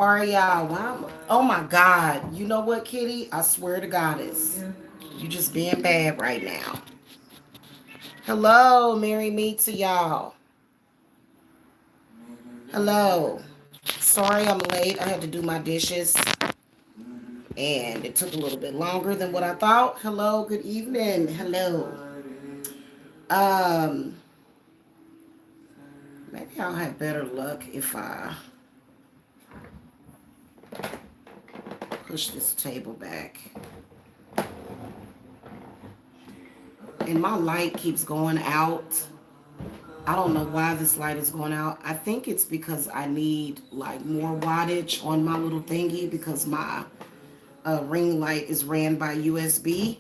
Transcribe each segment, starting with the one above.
are y'all? Wow. Oh my God. You know what, Kitty? I swear to Goddess. You just being bad right now. Hello, marry me to y'all. Hello. Sorry I'm late. I had to do my dishes and it took a little bit longer than what I thought. Hello, good evening. Hello. Um, Maybe I'll have better luck if I push this table back. And my light keeps going out. I don't know why this light is going out. I think it's because I need like more wattage on my little thingy because my ring light is ran by USB.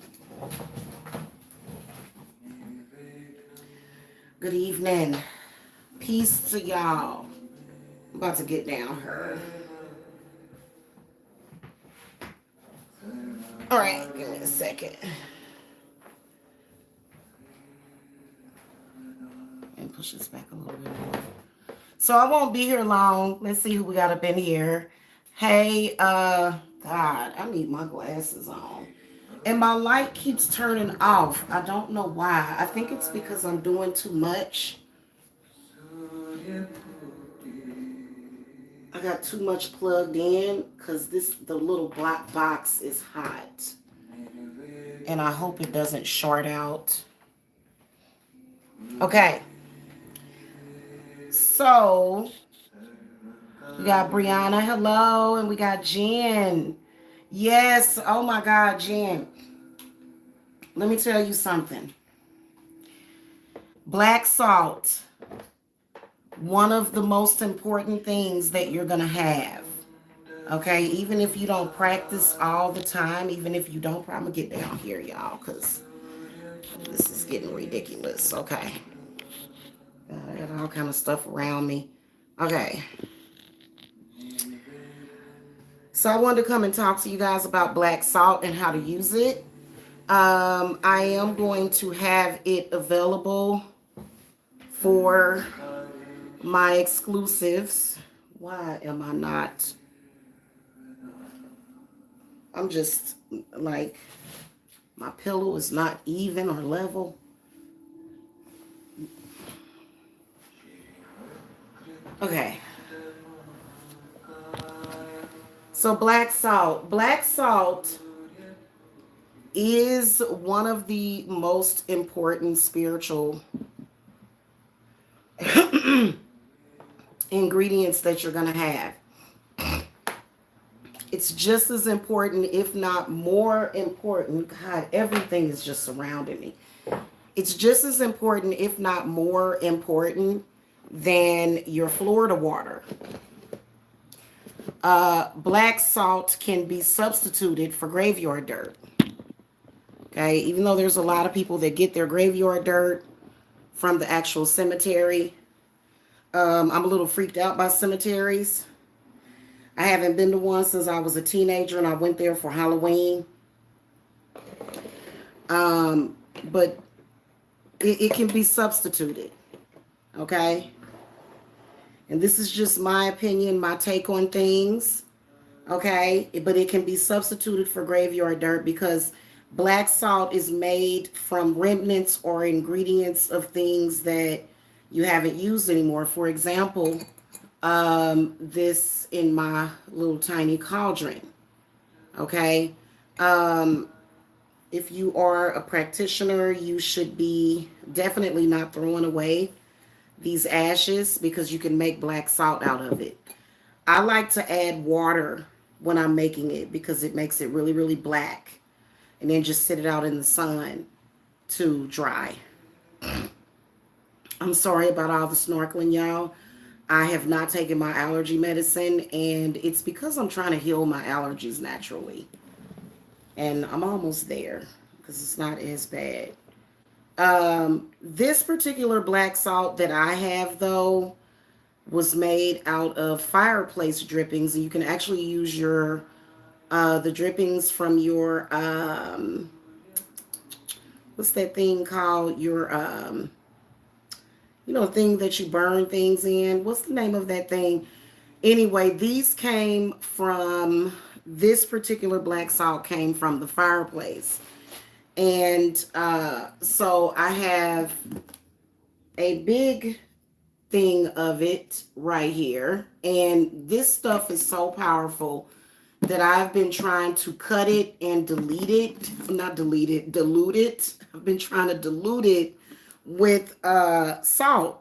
Good evening. Peace to y'all. I'm about to get down her. All right, give me a second. And push this back a little bit more. So I won't be here long. Let's see who we got up in here. Hey, God, I need my glasses on. And my light keeps turning off. I don't know why. I think it's because I'm doing too much. I got too much plugged in because the little black box is hot. And I hope it doesn't short out. Okay. So we got Brianna, hello, and we got Jen. Yes, oh my God, Jen. Let me tell you something. Black salt, one of the most important things that you're going to have. Okay, even if you don't practice all the time, even if you don't, I'm going to get down here, y'all, because this is getting ridiculous. Okay. I got all kind of stuff around me. Okay. So I wanted to come and talk to you guys about black salt and how to use it. I am going to have it available for my exclusives. Why am I not? I'm just like, my pillow is not even or level. Okay. So black salt. Black salt is one of the most important spiritual ingredients that you're going to have. It's just as important, if not more important. God, everything is just surrounding me. It's just as important, if not more important, than your Florida water. Black salt can be substituted for graveyard dirt. Okay, even though there's a lot of people that get their graveyard dirt from the actual cemetery. I'm a little freaked out by cemeteries. I haven't been to one since I was a teenager and I went there for Halloween. But it can be substituted. Okay? And this is just my opinion, my take on things. Okay? But it can be substituted for graveyard dirt because black salt is made from remnants or ingredients of things that you haven't used anymore. For example, this in my little tiny cauldron. Okay. If you are a practitioner, you should be definitely not throwing away these ashes because you can make black salt out of it. I like to add water when I'm making it because it makes it really, really black. And then just sit it out in the sun to dry. I'm sorry about all the snorkeling, y'all. I have not taken my allergy medicine, and it's because I'm trying to heal my allergies naturally. And I'm almost there because it's not as bad. This particular black salt that I have, though, was made out of fireplace drippings, and you can actually use your the drippings from your what's that thing called? Your thing that you burn things in. What's the name of that thing? Anyway, these came from, this particular black salt came from the fireplace. And so I have a big thing of it right here. And this stuff is so powerful that I've been trying to cut it and delete it. Not delete it, dilute it. I've been trying to dilute it with salt.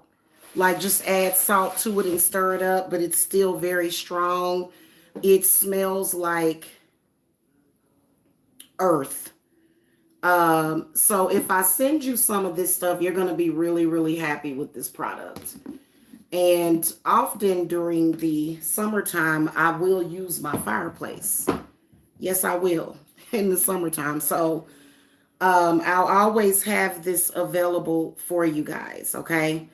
Like just add salt to it and stir it up, but it's still very strong. It smells like earth. So if I send you some of this stuff, you're going to be really, really happy with this product. And often during the summertime, I will use my fireplace. Yes, I will in the summertime. So I'll always have this available for you guys. Okay.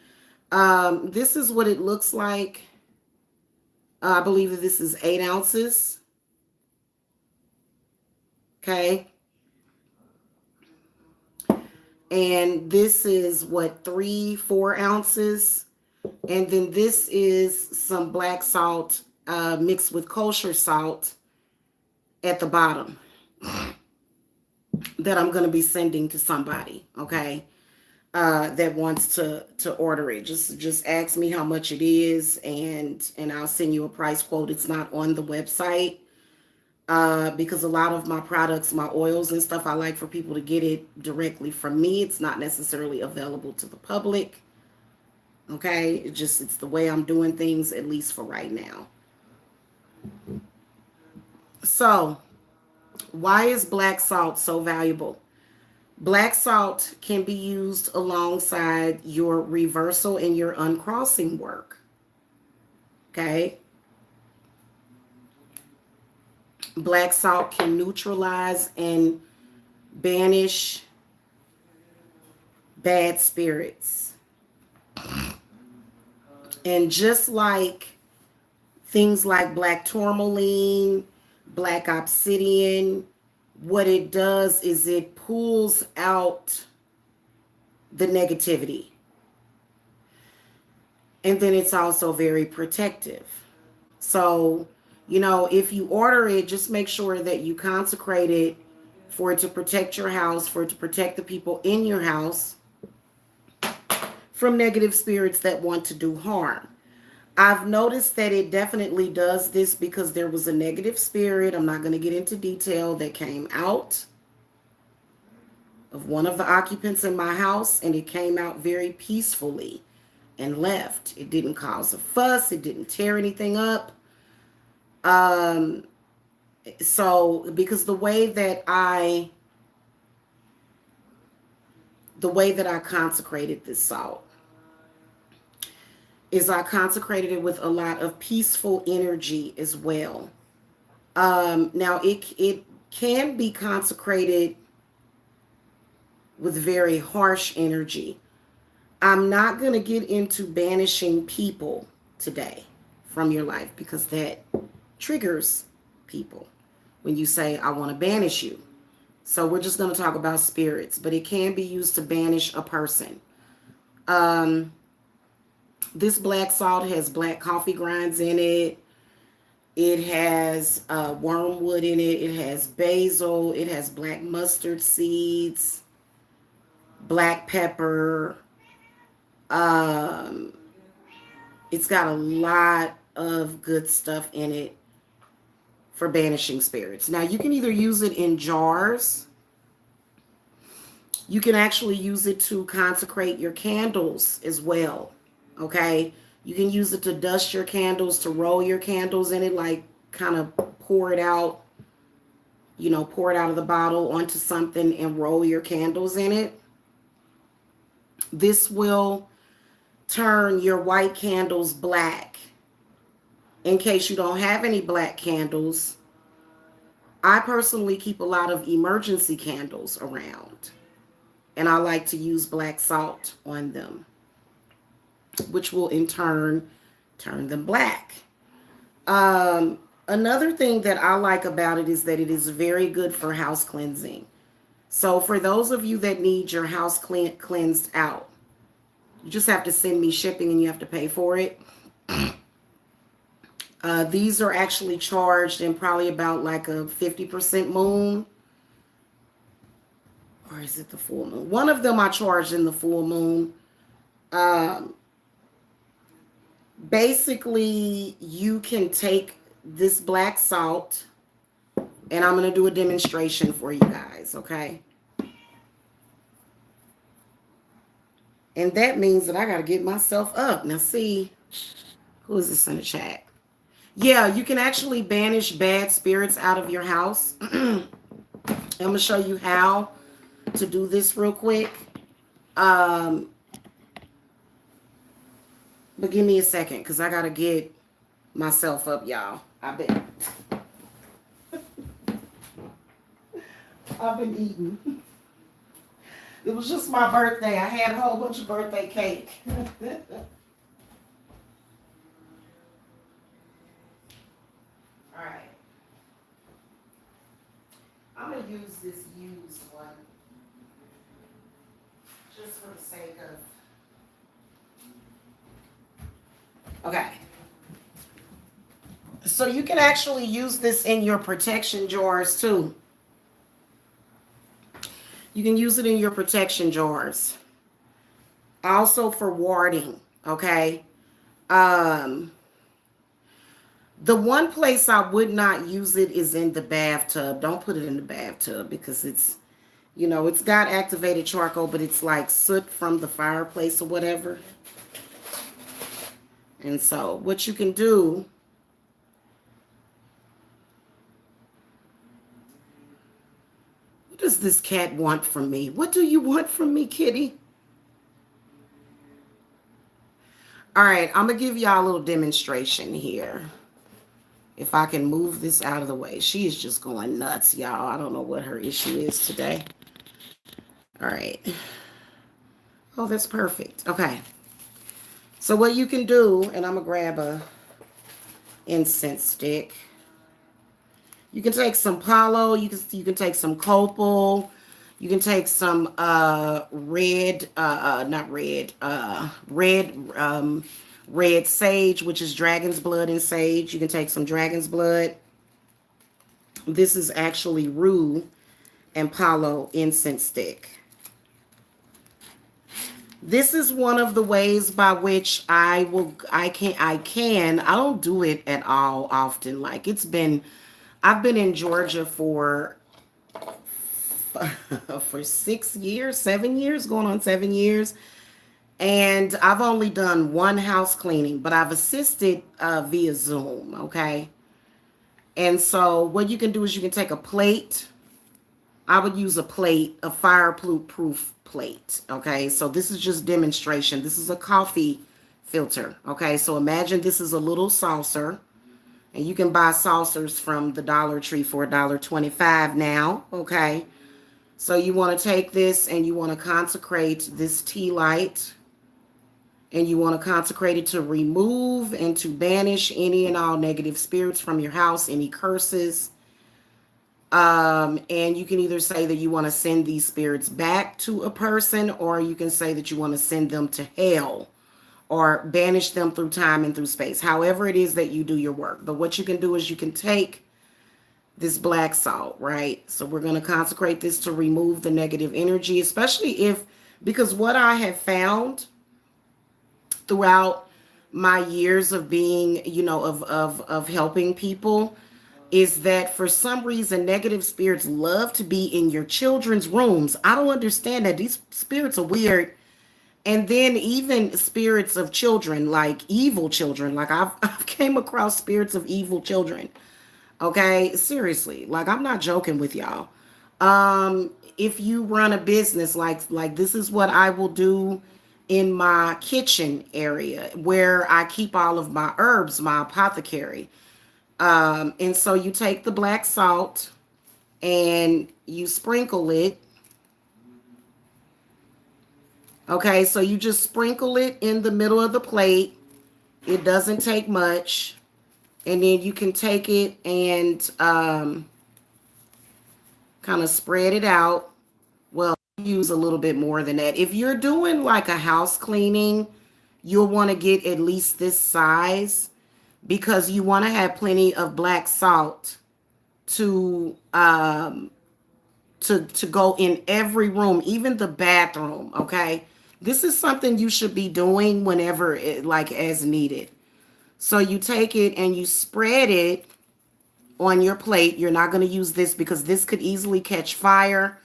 This is what it looks like. I believe that this is 8 ounces. Okay. And this is what, 3-4 ounces. And then this is some black salt mixed with kosher salt at the bottom that I'm going to be sending to somebody, okay, that wants to order it. Just ask me how much it is, and I'll send you a price quote. It's not on the website because a lot of my products, my oils and stuff, I like for people to get it directly from me. It's not necessarily available to the public. Okay, it's the way I'm doing things, at least for right now. So, why is black salt so valuable? Black salt can be used alongside your reversal and your uncrossing work. Okay. Black salt can neutralize and banish bad spirits. And just like things like black tourmaline, black obsidian, what it does is it pulls out the negativity. And then it's also very protective. So, if you order it, just make sure that you consecrate it for it to protect your house, for it to protect the people in your house from negative spirits that want to do harm. I've noticed that it definitely does this because there was a negative spirit, I'm not going to get into detail, that came out of one of the occupants in my house, and it came out very peacefully and left. It didn't cause a fuss. It didn't tear anything up. So because the way that I consecrated this salt is I consecrated it with a lot of peaceful energy as well. Now it can be consecrated with very harsh energy. I'm not going to get into banishing people today from your life because that triggers people when you say, I want to banish you. So we're just going to talk about spirits, but it can be used to banish a person. This black salt has black coffee grinds in it. It has wormwood in it. It has basil. It has black mustard seeds, black pepper. It's got a lot of good stuff in it for banishing spirits. Now, you can either use it in jars. You can actually use it to consecrate your candles as well. Okay? You can use it to dust your candles, to roll your candles in it, like kind of pour it out, pour it out of the bottle onto something and roll your candles in it. This will turn your white candles black. In case you don't have any black candles, I personally keep a lot of emergency candles around, and I like to use black salt on them, which will in turn turn them black. Another thing that I like about it is that it is very good for house cleansing. So for those of you that need your house cleansed out, you just have to send me shipping and you have to pay for it. These are actually charged in probably about like a 50% moon. Or is it the full moon? One of them I charged in the full moon. Um, Basically, you can take this black salt, and I'm going to do a demonstration for you guys, okay? And that means that I got to get myself up. Now, see, who is this in the chat? Yeah, you can actually banish bad spirits out of your house. I'm going to show you how to do this real quick. But give me a second because I got to get myself up, y'all. I've been eating. It was just my birthday. I had a whole bunch of birthday cake. All right. I'm going to use this used one just for the sake of... Okay. So you can actually use this in your protection jars too. You can use it in your protection jars. Also for warding, okay? The one place I would not use it is in the bathtub. Don't put it in the bathtub because it's, you know, it's got activated charcoal, but it's like soot from the fireplace or whatever. And so what you can do... What does this cat want from me? What do you want from me, kitty? All right, I'm going to give y'all a little demonstration here. If I can move this out of the way. She is just going nuts, y'all. I don't know what her issue is today. All right. Oh, that's perfect. Okay. So what you can do, and I'm going to grab a incense stick. You can take some palo, you can take some copal, you can take some red sage, which is dragon's blood and sage. You can take some dragon's blood. This is actually rue and palo incense stick. This is one of the ways by which I don't do it at all often. Like I've been in Georgia for 6 years, 7 years, going on 7 years. And I've only done one house cleaning, but I've assisted via Zoom, okay? And so what you can do is you can take a plate. I would use a plate, a fireproof plate, okay? So this is just demonstration. This is a coffee filter, okay? So imagine this is a little saucer. And you can buy saucers from the Dollar Tree for $1.25 now, okay? So you want to take this and you want to consecrate this tea light. And you want to consecrate it to remove and to banish any and all negative spirits from your house, any curses. And you can either say that you want to send these spirits back to a person, or you can say that you want to send them to hell, or banish them through time and through space, however it is that you do your work. But what you can do is you can take this black salt, right? So we're going to consecrate this to remove the negative energy, especially because what I have found throughout my years of being, you know, of helping people, is that for some reason, negative spirits love to be in your children's rooms. I don't understand that. These spirits are weird. And then even spirits of children, like evil children, like I've came across spirits of evil children. Okay, seriously, like I'm not joking with y'all. If you run a business, like this is what I will do in my kitchen area where I keep all of my herbs, my apothecary. And so you take the black salt and you sprinkle it. Okay, so you just sprinkle it in the middle of the plate. It doesn't take much. And then you can take it and kind of spread it out. Well, use a little bit more than that. If you're doing like a house cleaning, you'll want to get at least this size, because you want to have plenty of black salt to to go in every room, even the bathroom. Okay, this is something you should be doing whenever like as needed. So you take it and you spread it on your plate. You're not going to use this because this could easily catch fire.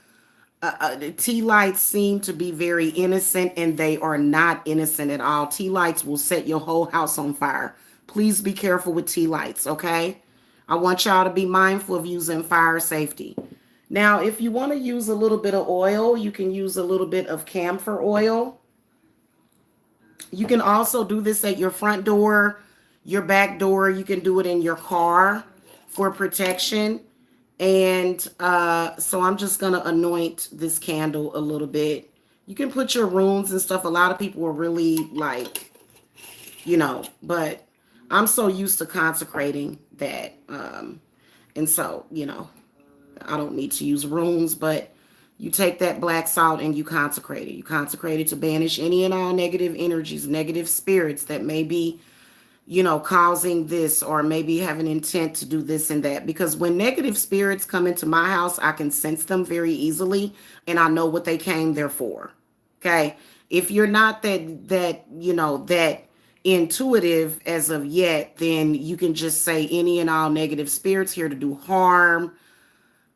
The tea lights seem to be very innocent, and they are not innocent at all. Tea lights will set your whole house on fire. Please be careful with tea lights, okay? I want y'all to be mindful of using fire safety. Now, if you want to use a little bit of oil, you can use a little bit of camphor oil. You can also do this at your front door, your back door. You can do it in your car for protection. And so I'm just going to anoint this candle a little bit. You can put your runes and stuff. A lot of people are really like, but I'm so used to consecrating that. And so, I don't need to use runes, but you take that black salt and you consecrate it. You consecrate it to banish any and all negative energies, negative spirits that may be causing this, or maybe have an intent to do this and that. Because when negative spirits come into my house, I can sense them very easily, and I know what they came there for. Okay. If you're not that intuitive as of yet, then you can just say any and all negative spirits here to do harm,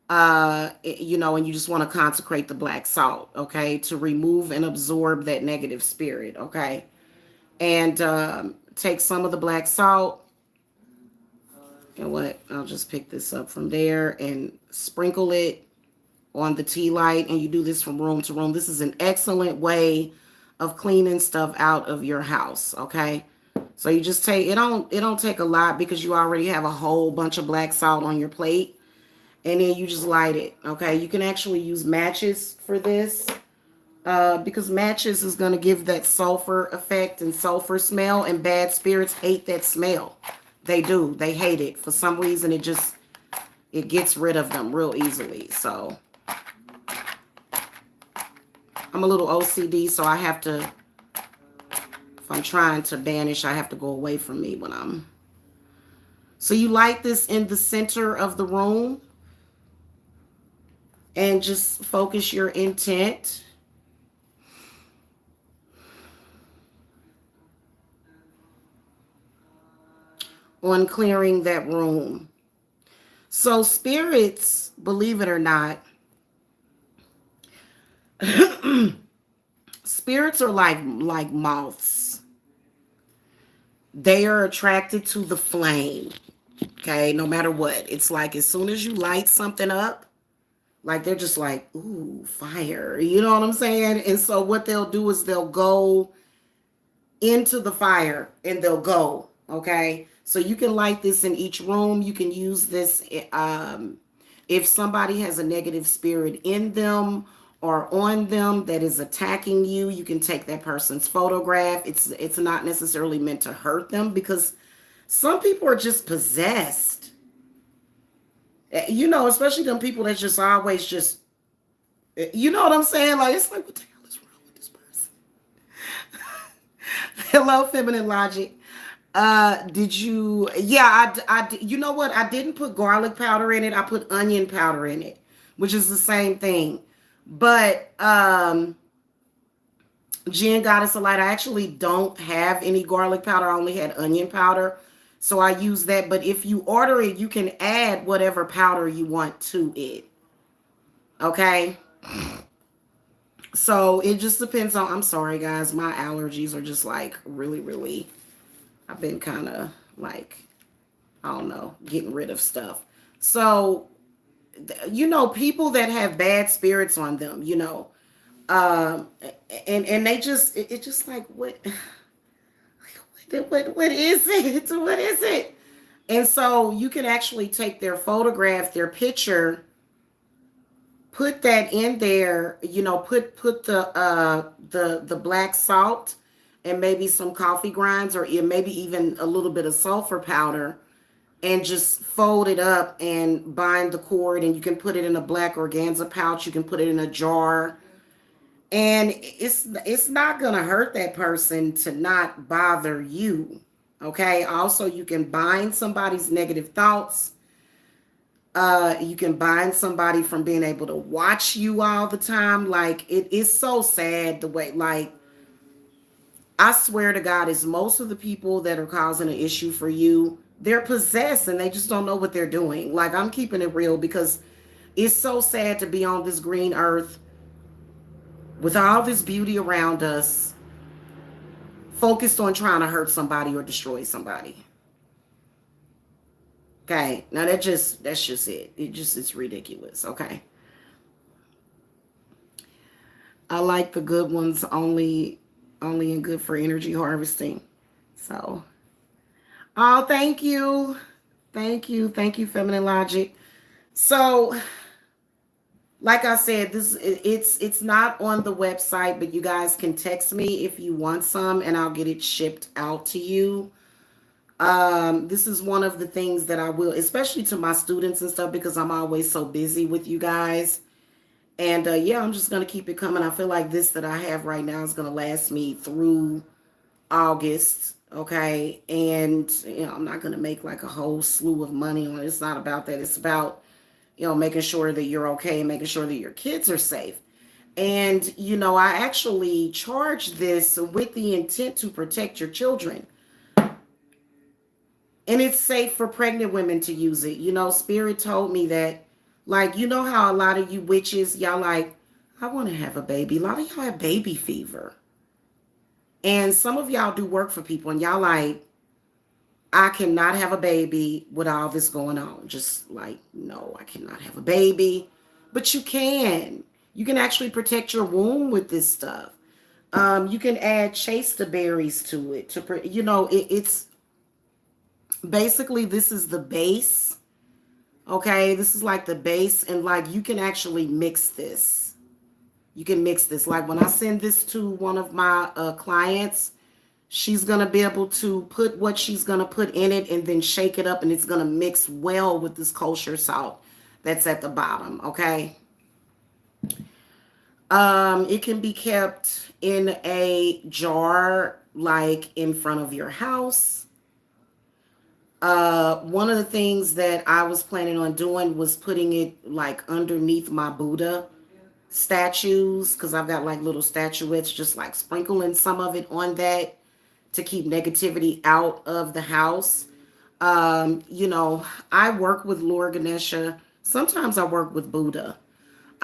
and you just want to consecrate the black salt, okay, to remove and absorb that negative spirit, okay. And take some of the black salt, and I'll just pick this up from there and sprinkle it on the tea light. And you do this from room to room. This is an excellent way of cleaning stuff out of your house, okay. So you just take it don't take a lot, because you already have a whole bunch of black salt on your plate, and then you just light it, okay. You can actually use matches for this. Because matches is going to give that sulfur effect and sulfur smell, and bad spirits hate that smell. They do. They hate it. For some reason, it gets rid of them real easily. So I'm a little OCD, so I have to, if I'm trying to banish, I have to go away from me when I'm. So you light this in the center of the room and just focus your intent. On clearing that room. So spirits, believe it or not, spirits are like moths. They are attracted to the flame. Okay, no matter what. It's like as soon as you light something up, like they're just like, ooh, fire. You know what I'm saying? And so what they'll do is they'll go into the fire and they'll go, okay? So you can light this in each room. You can use this if somebody has a negative spirit in them or on them that is attacking you. You can take that person's photograph. It's not necessarily meant to hurt them, because some people are just possessed. Especially them people that just always just, you know what I'm saying? Like, it's like, what the hell is wrong with this person? Hello, Feminine Logic. Did you, you know what? I didn't put garlic powder in it. I put onion powder in it, which is the same thing. But, Jen Goddess of Light, I actually don't have any garlic powder. I only had onion powder. So I use that. But if you order it, you can add whatever powder you want to it. Okay. So it just depends on, I'm sorry guys, my allergies are just like really, really, I've been kind of like, I don't know, getting rid of stuff. So, people that have bad spirits on them, and they just, it just like, what is it? What is it? And so you can actually take their photograph, their picture, put that in there, put the black salt and maybe some coffee grinds, or maybe even a little bit of sulfur powder, and just fold it up and bind the cord. And you can put it in a black organza pouch. You can put it in a jar. And it's not going to hurt that person to not bother you. Okay. Also, you can bind somebody's negative thoughts. You can bind somebody from being able to watch you all the time. Like, it is so sad the way, like, I swear to God, is most of the people that are causing an issue for you, they're possessed and they just don't know what they're doing. Like, I'm keeping it real because it's so sad to be on this green earth with all this beauty around us, focused on trying to hurt somebody or destroy somebody. Okay. Now that's just it. It's ridiculous. Okay. I like the good ones only and good for energy harvesting. So, oh, thank you. Thank you. Thank you, Feminine Logic. So, like I said, it's not on the website, but you guys can text me if you want some and I'll get it shipped out to you. This is one of the things that I will, especially to my students and stuff, because I'm always so busy with you guys. And yeah, I'm just gonna keep it coming. I feel like this that I have right now is gonna last me through August. Okay. And I'm not gonna make like a whole slew of money on it. It's not about that. It's about, making sure that you're okay and making sure that your kids are safe. And, I actually charge this with the intent to protect your children. And it's safe for pregnant women to use it. Spirit told me that, like, how a lot of you witches, y'all like, I want to have a baby. A lot of y'all have baby fever. And some of y'all do work for people and y'all like, I cannot have a baby with all this going on. Just like, no, I cannot have a baby. But you can. You can actually protect your womb with this stuff. You can add chaster berries to it. It's basically, this is the base. Okay, this is like the base. And like, you can actually mix this. You can mix this. Like when I send this to one of my clients, she's going to be able to put what she's going to put in it and then shake it up, and it's going to mix well with this kosher salt that's at the bottom, okay? It can be kept in a jar, like in front of your house. One of the things that I was planning on doing was putting it like underneath my Buddha statues, because I've got like little statuettes, just like sprinkling some of it on that to keep negativity out of the house. I work with Lord Ganesha. Sometimes I work with Buddha,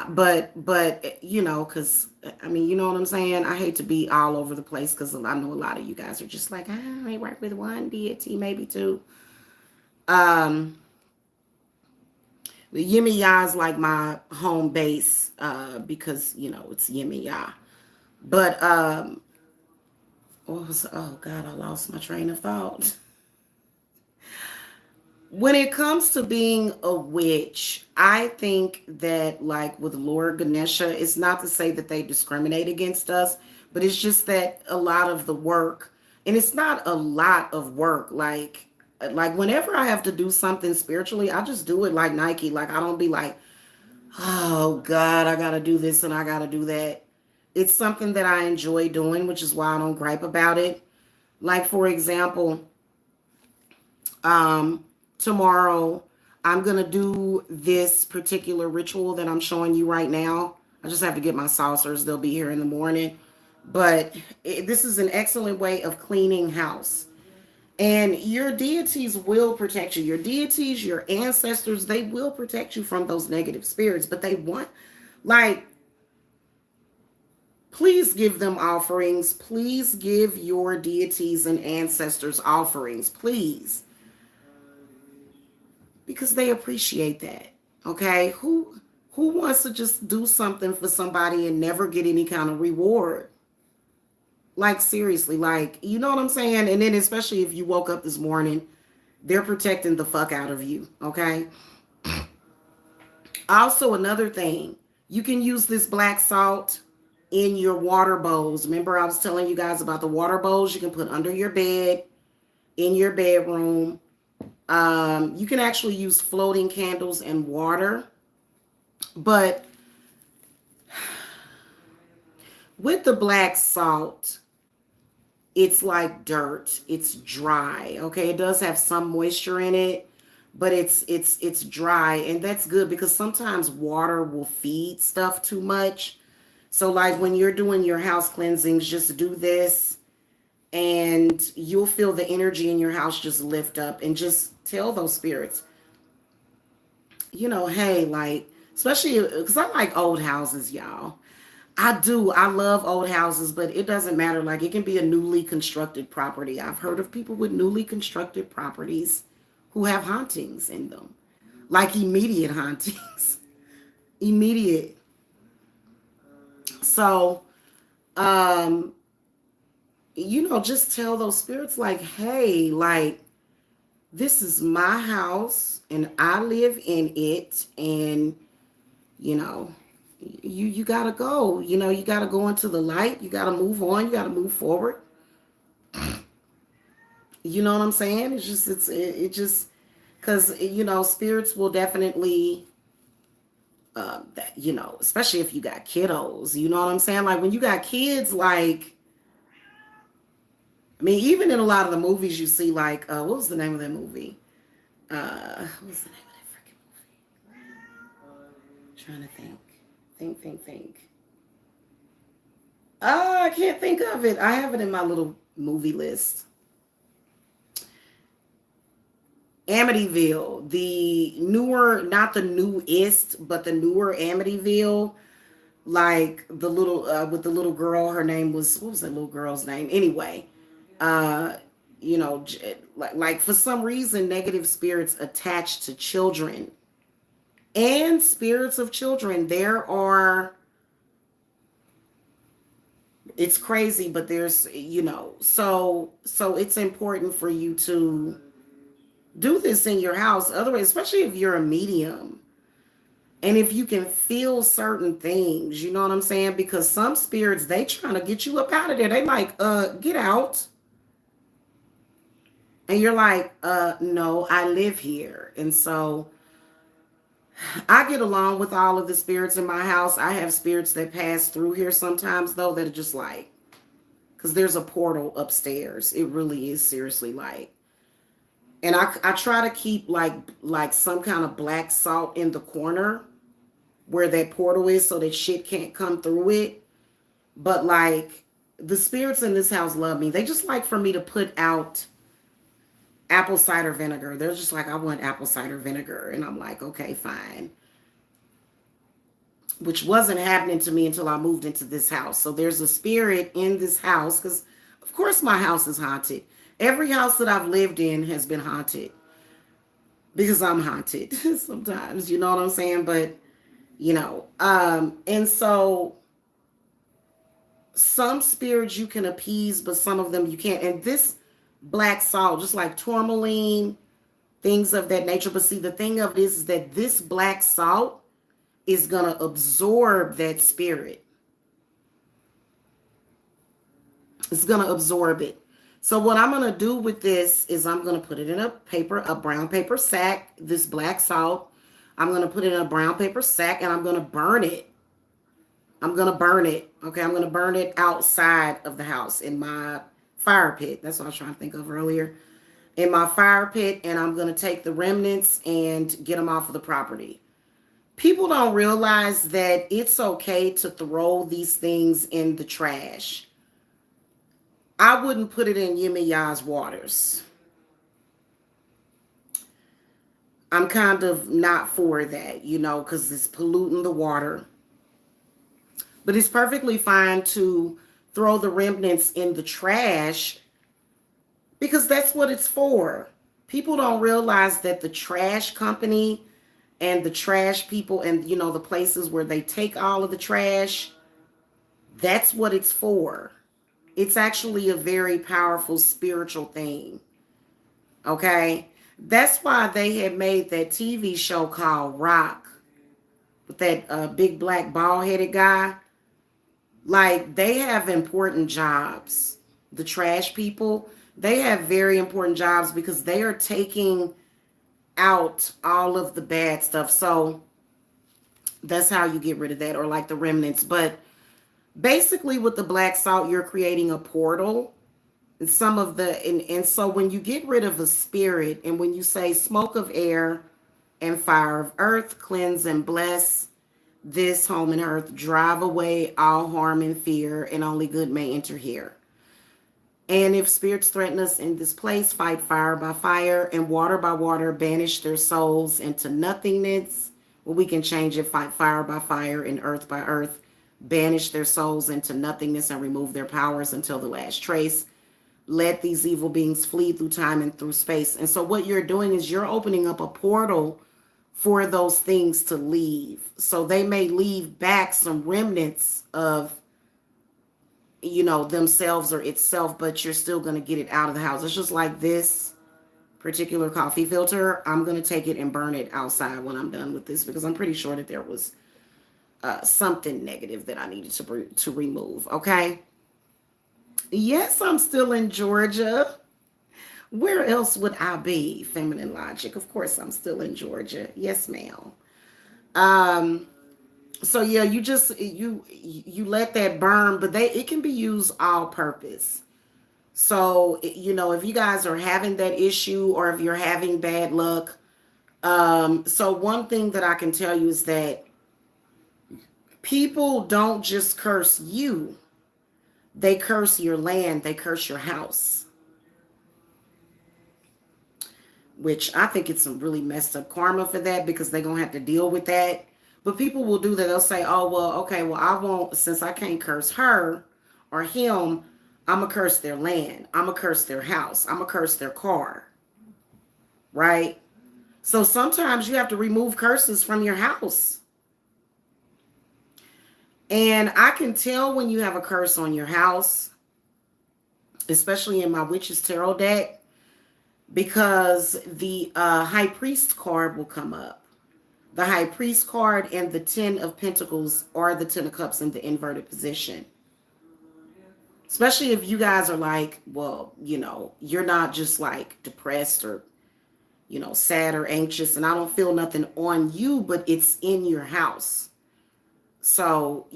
but because I mean, you know what I'm saying. I hate to be all over the place because I know a lot of you guys are just like, I work with one deity, maybe two. The Yemi Ya is like my home base because it's Yemi Ya. But oh God, I lost my train of thought. When it comes to being a witch, I think that, like with Lord Ganesha, it's not to say that they discriminate against us, but it's just that a lot of the work, and it's not a lot of work, like whenever I have to do something spiritually, I just do it like Nike. Like I don't be like, oh God, I gotta do this and I gotta do that. It's something that I enjoy doing, which is why I don't gripe about it. Like for example, tomorrow I'm gonna do this particular ritual that I'm showing you right now. I just have to get my saucers. They'll be here in the morning. But this is an excellent way of cleaning house. And your deities will protect you. Your deities, your ancestors, they will protect you from those negative spirits. But they want, like, please give them offerings. Please give your deities and ancestors offerings. Please. Because they appreciate that. Okay? Who wants to just do something for somebody and never get any kind of reward? Like seriously, like, you know what I'm saying? And then especially if you woke up this morning, they're protecting the fuck out of you, okay? Also, another thing, you can use this black salt in your water bowls. Remember I was telling you guys about the water bowls you can put under your bed, in your bedroom. You can actually use floating candles and water. But with the black salt, it's like dirt. It's dry. Okay, it does have some moisture in it, but it's dry, and that's good because sometimes water will feed stuff too much. So like when you're doing your house cleansings, just do this and you'll feel the energy in your house just lift up, and just tell those spirits, hey, like, especially because I like old houses, y'all. I do. I love old houses, but it doesn't matter. Like, it can be a newly constructed property. I've heard of people with newly constructed properties who have hauntings in them, like immediate hauntings. Immediate. So, um, just tell those spirits, like, hey, like, this is my house and I live in it, and you know, you gotta go. You gotta go into the light. You gotta move on. You gotta move forward. You know what I'm saying? It's just it just because spirits will definitely that especially if you got kiddos. You know what I'm saying? Like when you got kids, like I mean, even in a lot of the movies you see, like what was the name of that movie? What was the name of that freaking movie? I'm trying to think. I can't think of it. I have it in my little movie list. Amityville, the newer, not the newest, but the newer Amityville, like the little with the little girl. Her name was, what was that little girl's name? Anyway, uh, like for some reason, negative spirits attached to children and spirits of children. There are, it's crazy, but there's, so it's important for you to do this in your house. Otherwise, especially if you're a medium and if you can feel certain things, you know what I'm saying? Because some spirits, they trying to get you up out of there. They like, get out. And you're like, no, I live here. And so I get along with all of the spirits in my house. I have spirits that pass through here sometimes, though, that are just like, because there's a portal upstairs. It really is seriously like. And I try to keep like some kind of black salt in the corner where that portal is so that shit can't come through it. But like the spirits in this house love me. They just like for me to put out apple cider vinegar. They're just like, I want apple cider vinegar. And I'm like, okay, fine. Which wasn't happening to me until I moved into this house. So there's a spirit in this house because, of course, my house is haunted. Every house that I've lived in has been haunted because I'm haunted sometimes. You know what I'm saying? But, and so some spirits you can appease, but some of them you can't. And this black salt, just like tourmaline, things of that nature. But see, the thing of this is that this black salt is going to absorb that spirit. It's going to absorb it. So what I'm going to do with this is I'm going to put it in a brown paper sack, this black salt. I'm going to put it in a brown paper sack and I'm going to burn it. I'm going to burn it. Okay. I'm going to burn it outside of the house in my fire pit. That's what I was trying to think of earlier. In my fire pit, and I'm going to take the remnants and get them off of the property. People don't realize that it's okay to throw these things in the trash. I wouldn't put it in Yemiya's waters. I'm kind of not for that, because it's polluting the water. But it's perfectly fine to throw the remnants in the trash because that's what it's for. People don't realize that the trash company and the trash people and, the places where they take all of the trash, that's what it's for. It's actually a very powerful spiritual thing. Okay? That's why they had made that TV show called Rock with that big black bald-headed guy. Like, they have important jobs. The trash people, they have very important jobs because they are taking out all of the bad stuff. So that's how you get rid of that, or like the remnants. But basically with the black salt, you're creating a portal some of the, and so when you get rid of a spirit, and when you say smoke of air and fire of earth, cleanse and bless this home and earth, drive away all harm and fear, and only good may enter here. And if spirits threaten us in this place, fight fire by fire and water by water, banish their souls into nothingness. Well, we can change it, fight fire by fire and earth by earth, banish their souls into nothingness and remove their powers until the last trace. Let these evil beings flee through time and through space. And so what you're doing is you're opening up a portal for those things to leave. So they may leave back some remnants of, themselves or itself, but you're still going to get it out of the house. It's just like this particular coffee filter. I'm going to take it and burn it outside when I'm done with this, because I'm pretty sure that there was something negative that I needed to remove. Okay. Yes, I'm still in Georgia. Where else would I be? Feminine logic. Of course, I'm still in Georgia. Yes, ma'am. So yeah, you let that burn, but it can be used all purpose. So, if you guys are having that issue, or if you're having bad luck, so one thing that I can tell you is that people don't just curse you. They curse your land. They curse your house. Which I think it's some really messed up karma for that, because they're going to have to deal with that. But people will do that. They'll say, oh, well, okay, well, I won't, since I can't curse her or him, I'm going to curse their land. I'm going to curse their house. I'm going to curse their car. Right? So sometimes you have to remove curses from your house. And I can tell when you have a curse on your house, especially in my Witch's Tarot deck, because the High Priest card will come up. The High Priest card and the 10 of Pentacles, or the 10 of Cups in the inverted position. Especially if you guys are like, well, you're not just like depressed or, sad or anxious, and I don't feel nothing on you, but it's in your house. So,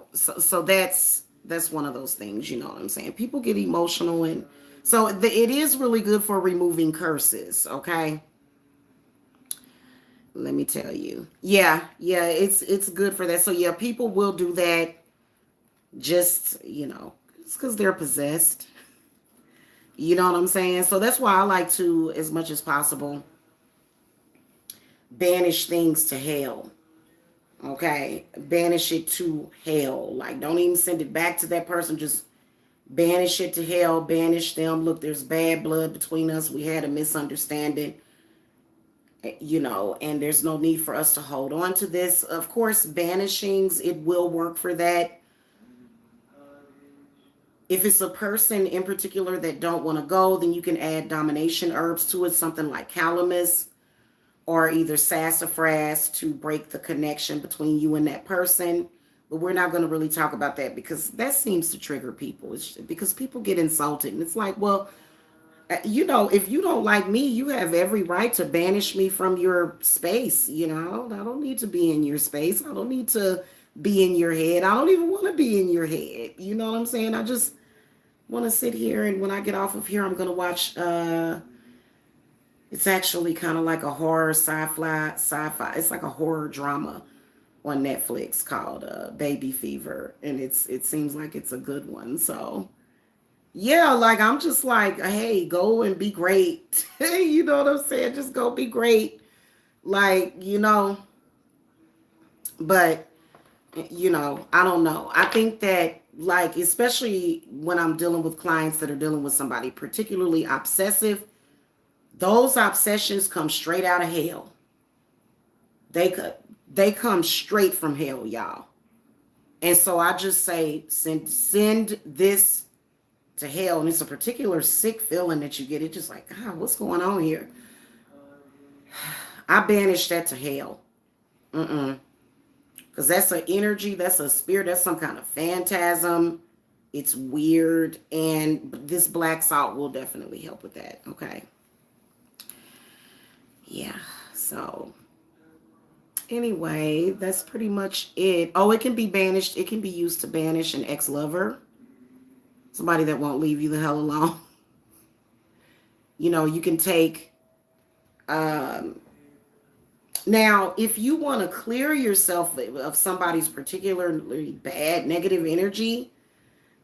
so that's one of those things, you know what I'm saying? People get emotional, and so it is really good for removing curses, okay? Let me tell you. Yeah, it's good for that. So yeah, people will do that just, it's because they're possessed. You know what I'm saying? So that's why I like to, as much as possible, banish things to hell. Okay? Banish it to hell. Like, don't even send it back to that person. Just banish it to hell. Banish them. Look, there's bad blood between us. We had a misunderstanding. And there's no need for us to hold on to this. Of course, banishings, it will work for that. If it's a person in particular that don't want to go, then you can add domination herbs to it, something like calamus or either sassafras, to break the connection between you and that person. But we're not going to really talk about that, because that seems to trigger people. It's because people get insulted, and it's like, well, if you don't like me, you have every right to banish me from your space. I don't need to be in your space. I don't need to be in your head. I don't even want to be in your head. You know what I'm saying? I just want to sit here, and when I get off of here, I'm going to watch, it's actually kind of like a horror sci-fi. It's like a horror drama on Netflix called Baby Fever. And it seems like it's a good one. So yeah, like, I'm just like, hey, go and be great. You know what I'm saying? Just go be great. Like, but, I don't know. I think that, like, especially when I'm dealing with clients that are dealing with somebody particularly obsessive, those obsessions come straight out of hell. They come straight from hell, y'all. And so I just say, send this to hell. And it's a particular sick feeling that you get. It's just like, God, what's going on here? I banish that to hell. Because that's an energy, that's a spirit, that's some kind of phantasm. It's weird. And this black salt will definitely help with that. Okay. Yeah. So anyway, that's pretty much it. Oh, it can be banished. It can be used to banish an ex-lover. Somebody that won't leave you the hell alone. You can take, um, now, if you want to clear yourself of somebody's particularly bad negative energy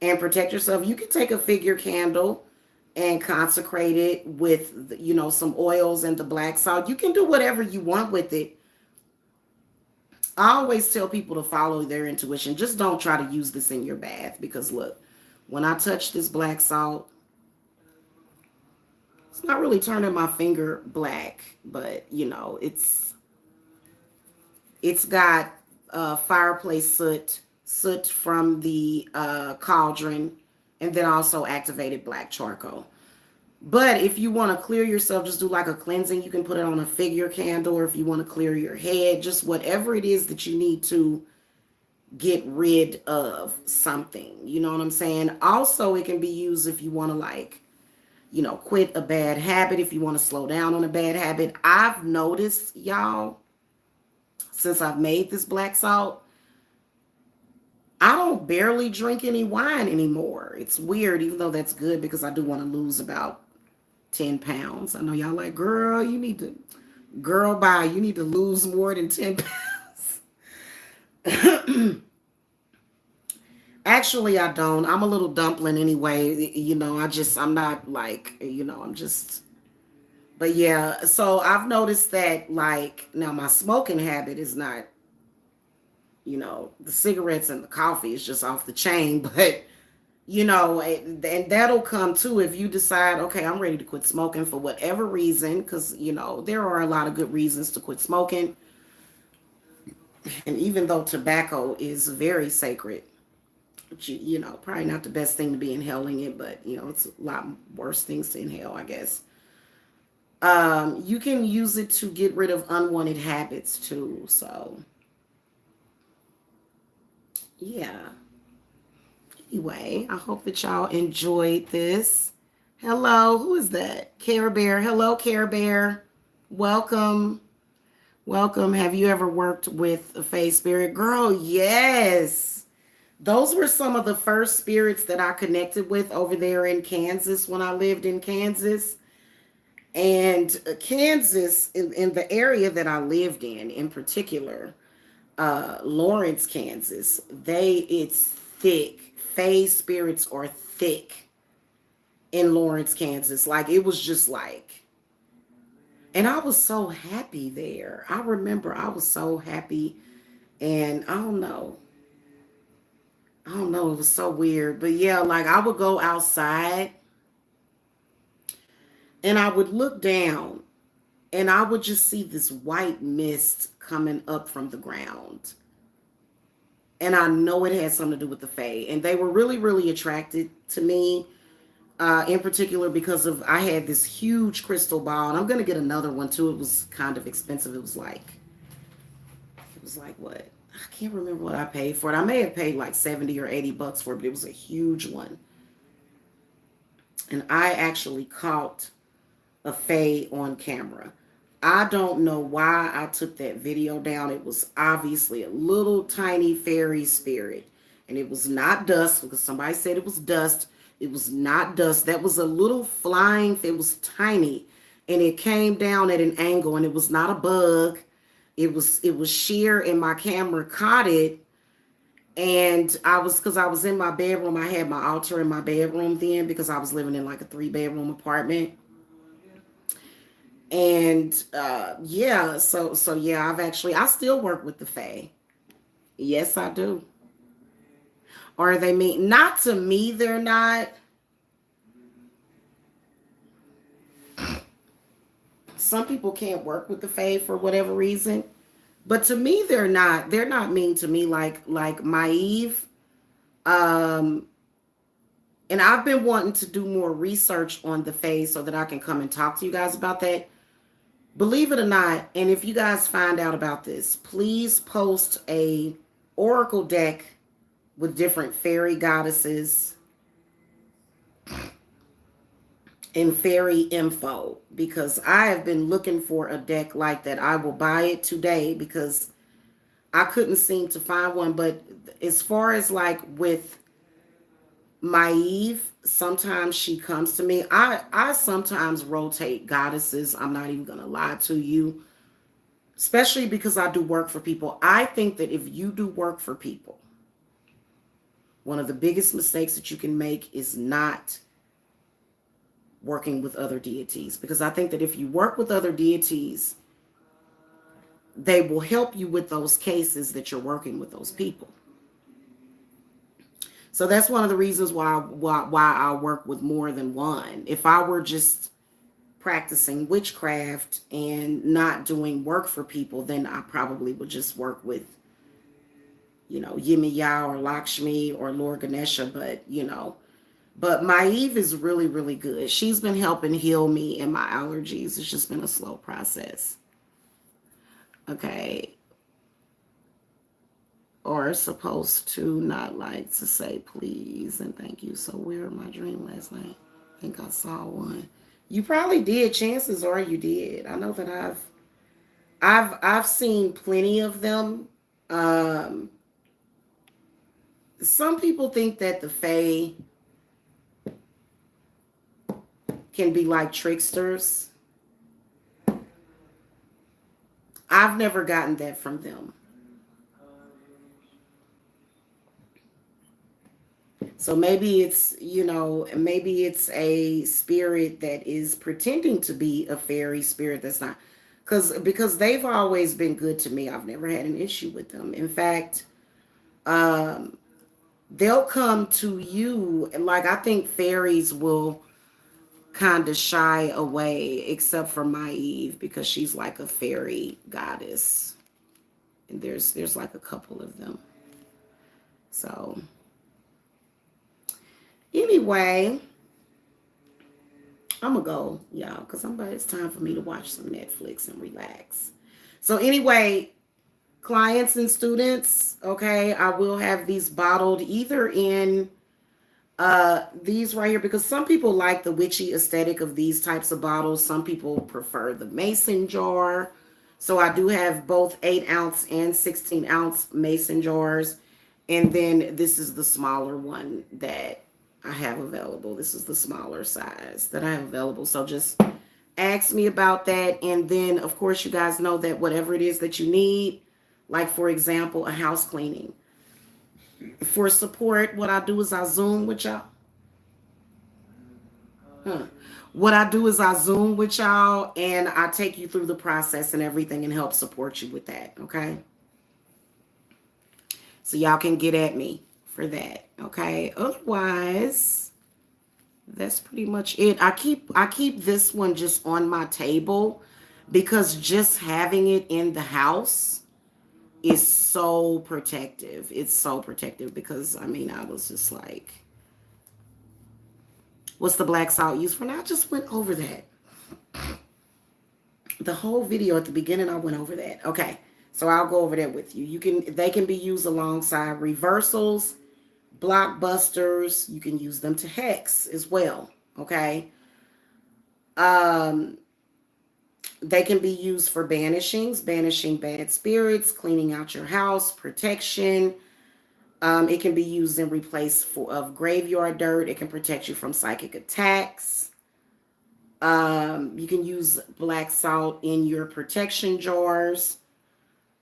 and protect yourself, you can take a figure candle and consecrate it with, some oils and the black salt. You can do whatever you want with it. I always tell people to follow their intuition. Just don't try to use this in your bath, because look, when I touch this black salt, it's not really turning my finger black, but it's got fireplace soot from the cauldron, and then also activated black charcoal. But if you want to clear yourself, just do like a cleansing. You can put it on a figure candle, or if you want to clear your head, just whatever it is that you need to get rid of something. You know what I'm saying? Also, it can be used if you want to, like, quit a bad habit, if you want to slow down on a bad habit. I've noticed, y'all, since I've made this black salt, I don't barely drink any wine anymore. It's weird, even though that's good, because I do want to lose about 10 pounds. I know y'all like, girl, you need to, you need to lose more than 10 pounds. Actually, I don't. I'm a little dumpling anyway. I'm not like, I'm just, but yeah. So I've noticed that, like, now my smoking habit is not, the cigarettes and the coffee is just off the chain. But, and that'll come too if you decide, okay, I'm ready to quit smoking for whatever reason, because, there are a lot of good reasons to quit smoking. And even though tobacco is very sacred, probably not the best thing to be inhaling it, but, it's a lot worse things to inhale, I guess. You can use it to get rid of unwanted habits too. So, yeah. Anyway, I hope that y'all enjoyed this. Hello, who is that? Care Bear. Hello, Care Bear. Welcome. Welcome. Have you ever worked with a Fae spirit? Girl, yes. Those were some of the first spirits that I connected with over there in Kansas when I lived in Kansas. And Kansas, in the area that I lived in particular, Lawrence, Kansas, it's thick. Fae spirits are thick in Lawrence, Kansas. Like, it was just like, and I was so happy there. I remember I was so happy, and I don't know. It was so weird. But yeah, like, I would go outside and I would look down and I would just see this white mist coming up from the ground. And I know it had something to do with the Fae. And they were really, really attracted to me, in particular, because I had this huge crystal ball. And I'm going to get another one too. It was kind of expensive. It was like what? I can't remember what I paid for it. I may have paid like 70 or 80 bucks for it, but it was a huge one. And I actually caught a Fae on camera. I don't know why I took that video down. It was obviously a little tiny fairy spirit. And it was not dust, because somebody said it was dust. It was not dust. That was a little flying, it was tiny. And it came down at an angle, and it was not a bug. It was sheer, and my camera caught it. And because I was in my bedroom, I had my altar in my bedroom then, because I was living in like a 3-bedroom apartment. And yeah, so yeah, I still work with the Fae. Yes, I do. Are they mean? Not to me, they're not. Some people can't work with the Fae for whatever reason. But to me, they're not. They're not mean to me like Maeve. And I've been wanting to do more research on the Fae so that I can come and talk to you guys about that. Believe it or not, and if you guys find out about this, please post a oracle deck with different fairy goddesses and fairy info, because I have been looking for a deck like that. I will buy it today because I couldn't seem to find one. But as far as like with Maeve, sometimes she comes to me. I sometimes rotate goddesses. I'm not even gonna lie to you, especially because I do work for people. I think that if you do work for people, one of the biggest mistakes that you can make is not working with other deities. Because I think that if you work with other deities, they will help you with those cases that you're working with those people. So that's one of the reasons why I work with more than one. If I were just practicing witchcraft and not doing work for people, then I probably would just work with, Yemiya or Lakshmi or Lord Ganesha. But Maeve is really, really good. She's been helping heal me and my allergies. It's just been a slow process. Okay. Or supposed to not like to say please and thank you. So where in my dream last night? I think I saw one. You probably did. Chances are you did. I know that I've seen plenty of them. Some people think that the Fae can be like tricksters. I've never gotten that from them. So maybe it's a spirit that is pretending to be a fairy spirit that's not. Because they've always been good to me. I've never had an issue with them. In fact, um, they'll come to you. Like, I think fairies will kind of shy away, except for Maeve, because she's like a fairy goddess. And there's like a couple of them. So anyway, I'm gonna go, y'all, because it's time for me to watch some Netflix and relax. So anyway, clients and students, okay, I will have these bottled either in these right here, because some people like the witchy aesthetic of these types of bottles. Some people prefer the mason jar. So I do have both 8-ounce and 16-ounce mason jars. And then this is the smaller one that I have available. This is the smaller size that I have available. So just ask me about that. And then, of course, you guys know that whatever it is that you need, like, for example, a house cleaning. For support, what I do is I Zoom with y'all. What I do is I Zoom with y'all and I take you through the process and everything and help support you with that, okay? So y'all can get at me for that, okay? Otherwise, that's pretty much it. I keep this one just on my table because just having it in the house is so protective. It's so protective because I was just like, what's the black salt used for? Now I just went over that. The whole video at the beginning, I went over that. Okay, so I'll go over that with you. They can be used alongside reversals, blockbusters. You can use them to hex as well. Okay. They can be used for banishings, banishing bad spirits, cleaning out your house, protection. It can be used in replace of graveyard dirt. It can protect you from psychic attacks. You can use black salt in your protection jars.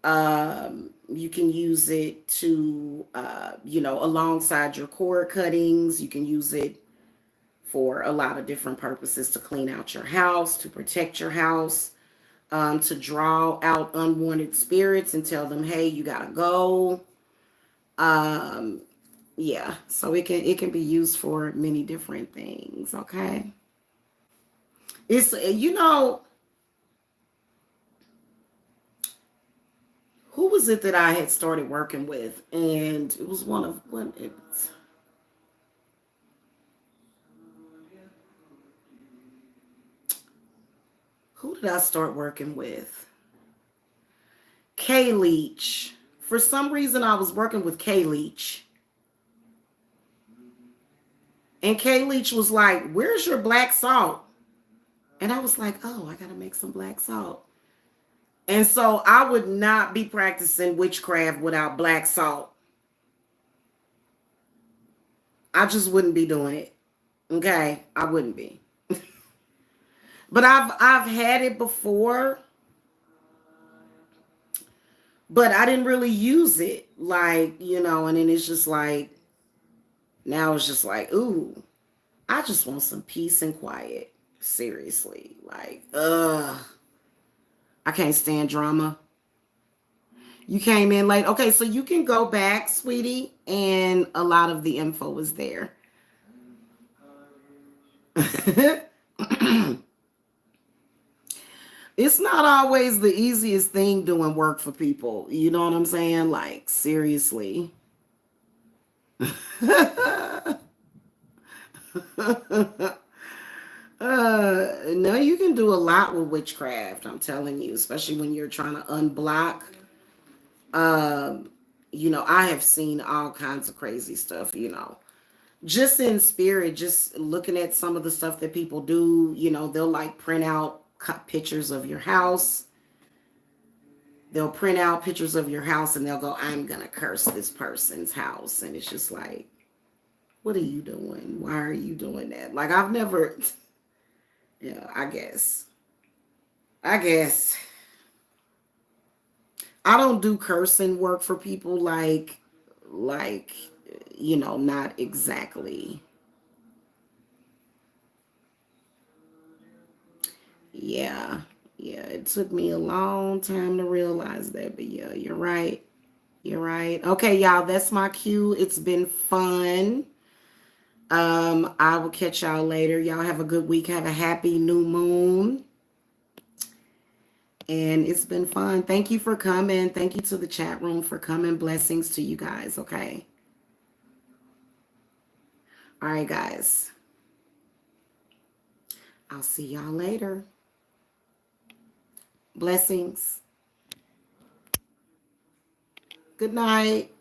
You can use it to, alongside your cord cuttings. You can use it for a lot of different purposes, to clean out your house, to protect your house, to draw out unwanted spirits and tell them, hey, you gotta go. Yeah, so it can be used for many different things, okay? It's, who was it that I had started working with? And it was who did I start working with? K Leach. For some reason, I was working with K Leach. And K Leach was like, where's your black salt? And I was like, oh, I got to make some black salt. And so I would not be practicing witchcraft without black salt. I just wouldn't be doing it. Okay, I wouldn't be. But I've had it before, but I didn't really use it. Like, and then it's just like now it's just like, ooh, I just want some peace and quiet. Seriously. Like, I can't stand drama. You came in late. Okay, so you can go back, sweetie, and a lot of the info is there. It's not always the easiest thing doing work for people. You know what I'm saying? Like, seriously. No, you can do a lot with witchcraft, I'm telling you, especially when you're trying to unblock. Um, I have seen all kinds of crazy stuff, just in spirit, just looking at some of the stuff that people do, they'll like print out pictures of your house. They'll print out pictures of your house and they'll go, I'm going to curse this person's house. And it's just like, what are you doing? Why are you doing that? Like, I've never, I guess. I guess. I don't do cursing work for people like, not exactly. Yeah. Yeah, it took me a long time to realize that, but yeah, you're right. You're right. Okay, y'all, that's my cue. It's been fun. I will catch y'all later. Y'all have a good week. Have a happy new moon. And it's been fun. Thank you for coming. Thank you to the chat room for coming. Blessings to you guys, okay? All right, guys. I'll see y'all later. Blessings. Good night.